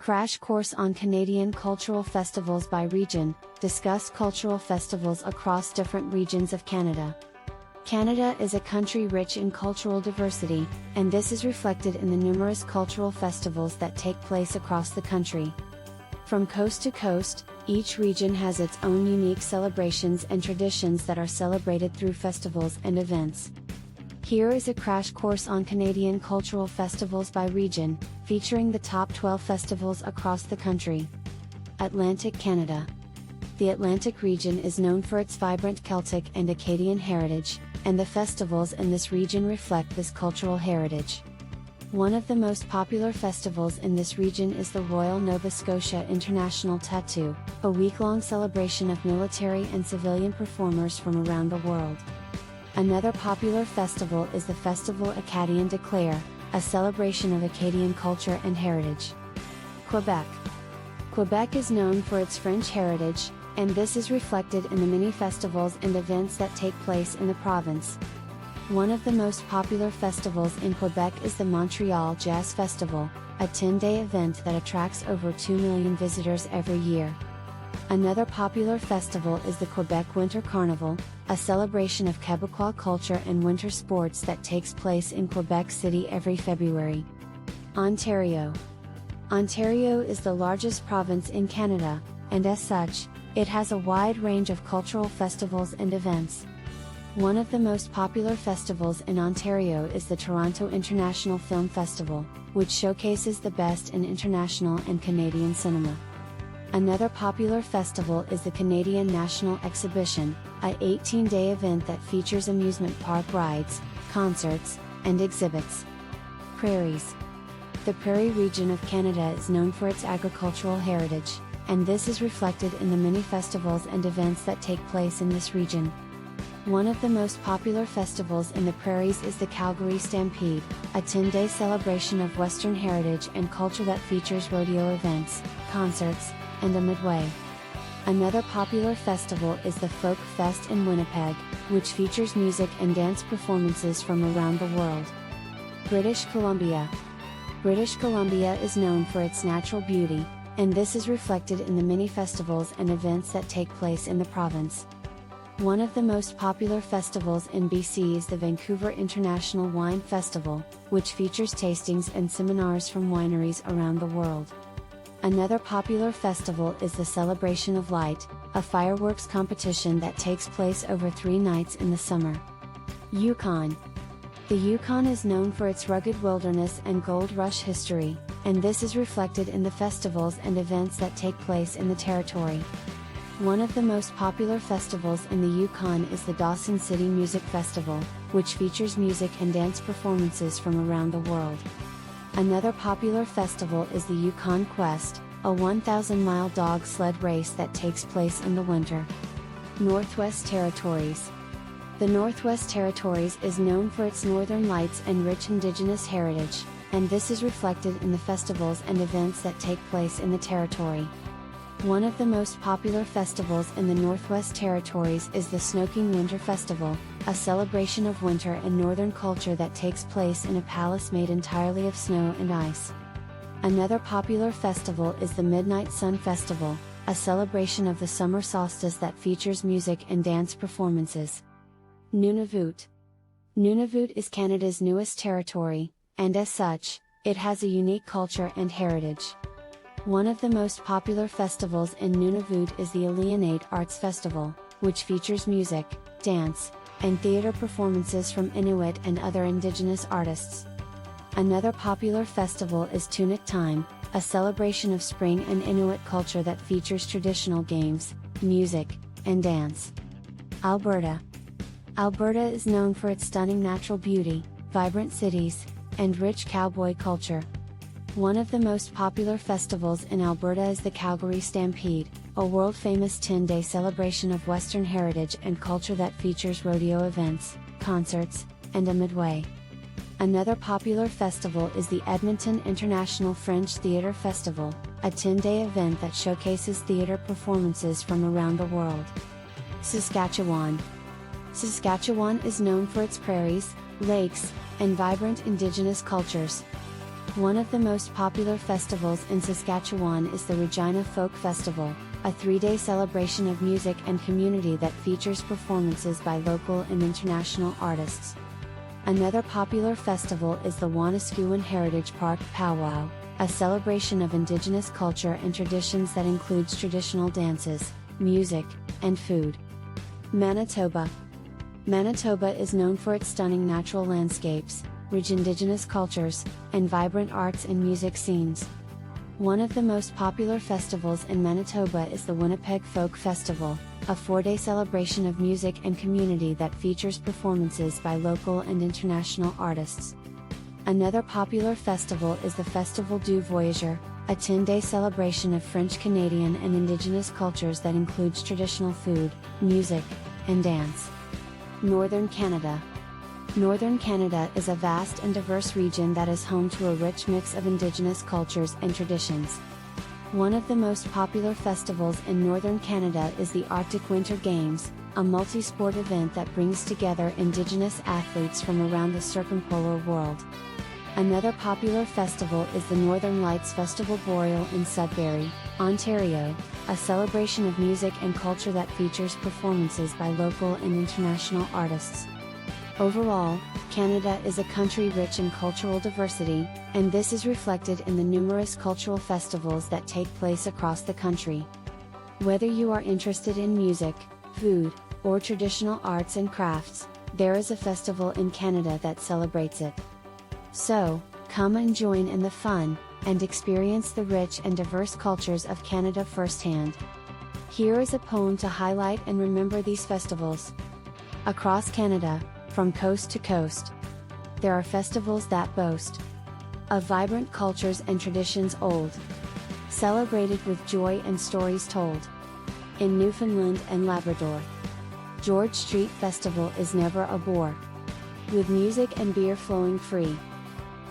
Crash course on Canadian cultural festivals by region. Discuss cultural festivals across different regions of Canada. Canada is a country rich in cultural diversity, and this is reflected in the numerous cultural festivals that take place across the country. From coast to coast, each region has its own unique celebrations and traditions that are celebrated through festivals and events. Here is a crash course on Canadian cultural festivals by region, featuring the top 12 festivals across the country. Atlantic Canada. The Atlantic region is known for its vibrant Celtic and Acadian heritage, and the festivals in this region reflect this cultural heritage. One of the most popular festivals in this region is the Royal Nova Scotia International Tattoo, a week-long celebration of military and civilian performers from around the world. Another popular festival is the Festival Acadien de Clare, a celebration of Acadian culture and heritage. Quebec. Quebec is known for its French heritage, and this is reflected in the many festivals and events that take place in the province. One of the most popular festivals in Quebec is the Montreal Jazz Festival, a 10-day event that attracts over 2 million visitors every year. Another popular festival is the Quebec Winter Carnival, a celebration of Quebecois culture and winter sports that takes place in Quebec City every February. Ontario. Ontario is the largest province in Canada, and as such, it has a wide range of cultural festivals and events. One of the most popular festivals in Ontario is the Toronto International Film Festival, which showcases the best in international and Canadian cinema. Another popular festival is the Canadian National Exhibition, a 18-day event that features amusement park rides, concerts, and exhibits. Prairies. The Prairie region of Canada is known for its agricultural heritage, and this is reflected in the many festivals and events that take place in this region. One of the most popular festivals in the Prairies is the Calgary Stampede, a 10-day celebration of Western heritage and culture that features rodeo events, concerts, and a midway. Another popular festival is the Folk Fest in Winnipeg, which features music and dance performances from around the world. British Columbia. British Columbia is known for its natural beauty, and this is reflected in the many festivals and events that take place in the province. One of the most popular festivals in BC is the Vancouver International Wine Festival, which features tastings and seminars from wineries around the world. Another popular festival is the Celebration of Light, a fireworks competition that takes place over 3 nights in the summer. Yukon. The Yukon is known for its rugged wilderness and gold rush history, and this is reflected in the festivals and events that take place in the territory. One of the most popular festivals in the Yukon is the Dawson City Music Festival, which features music and dance performances from around the world. Another popular festival is the Yukon Quest, a 1,000-mile dog sled race that takes place in the winter. Northwest Territories. The Northwest Territories is known for its northern lights and rich Indigenous heritage, and this is reflected in the festivals and events that take place in the territory. One of the most popular festivals in the Northwest Territories is the Snoking Winter Festival, a celebration of winter and northern culture that takes place in a palace made entirely of snow and ice. Another popular festival is the Midnight Sun Festival, a celebration of the summer solstice that features music and dance performances. Nunavut. Nunavut is Canada's newest territory, and as such, it has a unique culture and heritage. One of the most popular festivals in Nunavut is the Ilienate Arts Festival, which features music, dance, and theater performances from Inuit and other Indigenous artists. Another popular festival is Tunic Time, a celebration of spring and Inuit culture that features traditional games, music, and dance. Alberta. Alberta is known for its stunning natural beauty, vibrant cities, and rich cowboy culture. One of the most popular festivals in Alberta is the Calgary Stampede, a world-famous 10-day celebration of Western heritage and culture that features rodeo events, concerts, and a midway. Another popular festival is the Edmonton International French Theatre Festival, a 10-day event that showcases theatre performances from around the world. Saskatchewan. Saskatchewan is known for its prairies, lakes, and vibrant Indigenous cultures. One of the most popular festivals in Saskatchewan is the Regina Folk Festival, a 3-day celebration of music and community that features performances by local and international artists. Another popular festival is the Waniskuwan Heritage Park Powwow, a celebration of Indigenous culture and traditions that includes traditional dances, music, and food. Manitoba. Manitoba is known for its stunning natural landscapes, rich Indigenous cultures, and vibrant arts and music scenes. One of the most popular festivals in Manitoba is the Winnipeg Folk Festival, a 4-day celebration of music and community that features performances by local and international artists. Another popular festival is the Festival du Voyageur, a 10-day celebration of French Canadian and Indigenous cultures that includes traditional food, music, and dance. Northern Canada. Northern Canada is a vast and diverse region that is home to a rich mix of Indigenous cultures and traditions. One of the most popular festivals in Northern Canada is the Arctic Winter Games, a multi-sport event that brings together Indigenous athletes from around the circumpolar world. Another popular festival is the Northern Lights Festival Boreal in Sudbury, Ontario, a celebration of music and culture that features performances by local and international artists. Overall, Canada is a country rich in cultural diversity, and this is reflected in the numerous cultural festivals that take place across the country. Whether you are interested in music, food, or traditional arts and crafts, there is a festival in Canada that celebrates it. So, come and join in the fun, and experience the rich and diverse cultures of Canada firsthand. Here is a poem to highlight and remember these festivals. Across Canada, from coast to coast, there are festivals that boast of vibrant cultures and traditions old, celebrated with joy and stories told. In Newfoundland and Labrador, George Street Festival is never a bore, with music and beer flowing free.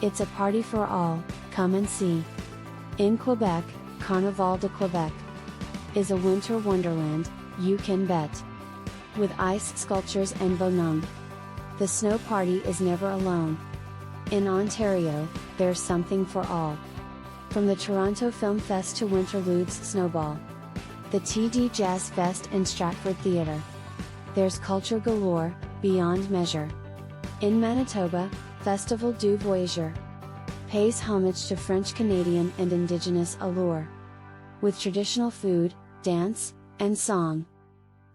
It's a party for all, come and see. In Quebec, Carnaval de Quebec is a winter wonderland, you can bet. With ice sculptures and bonhomme, the snow party is never alone. In Ontario, there's something for all. From the Toronto Film Fest to Winterlude's Snowball, the TD Jazz Fest and Stratford Theatre, there's culture galore, beyond measure. In Manitoba, Festival du Voyageur pays homage to French Canadian and Indigenous allure. With traditional food, dance, and song,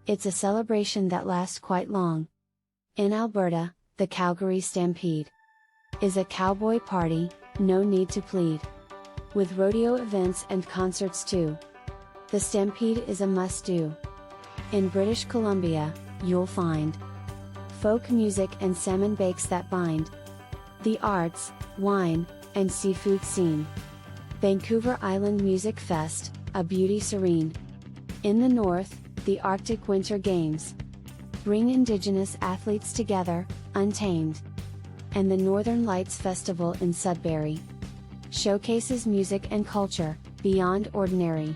it's a celebration that lasts quite long. In Alberta, the Calgary Stampede is a cowboy party, no need to plead. With rodeo events and concerts too, the Stampede is a must-do. In British Columbia, you'll find folk music and salmon bakes that bind the arts, wine, and seafood scene. Vancouver Island Music Fest, a beauty serene. In the north, the Arctic Winter Games bring Indigenous athletes together, untamed. And the Northern Lights Festival in Sudbury showcases music and culture, beyond ordinary.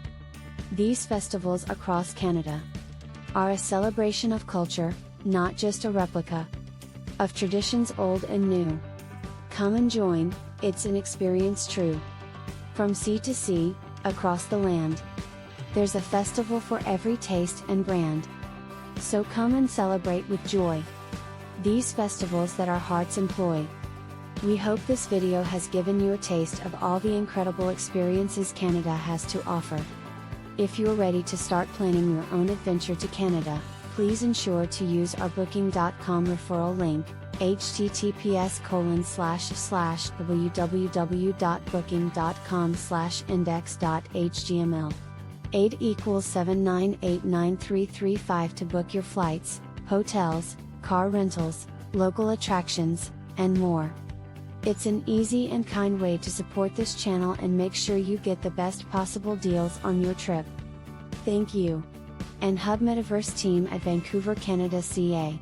These festivals across Canada are a celebration of culture, not just a replica of traditions old and new. Come and join, it's an experience true. From sea to sea, across the land, there's a festival for every taste and brand. So come and celebrate with joy these festivals that our hearts employ. We hope this video has given you a taste of all the incredible experiences Canada has to offer. If you're ready to start planning your own adventure to Canada, please ensure to use our booking.com referral link, https://www.booking.com/index.html. 8 equals 7989335 to book your flights, hotels, car rentals, local attractions, and more. It's an easy and kind way to support this channel and make sure you get the best possible deals on your trip. Thank you. Anhub Metaverse team at Vancouver, Canada, CA.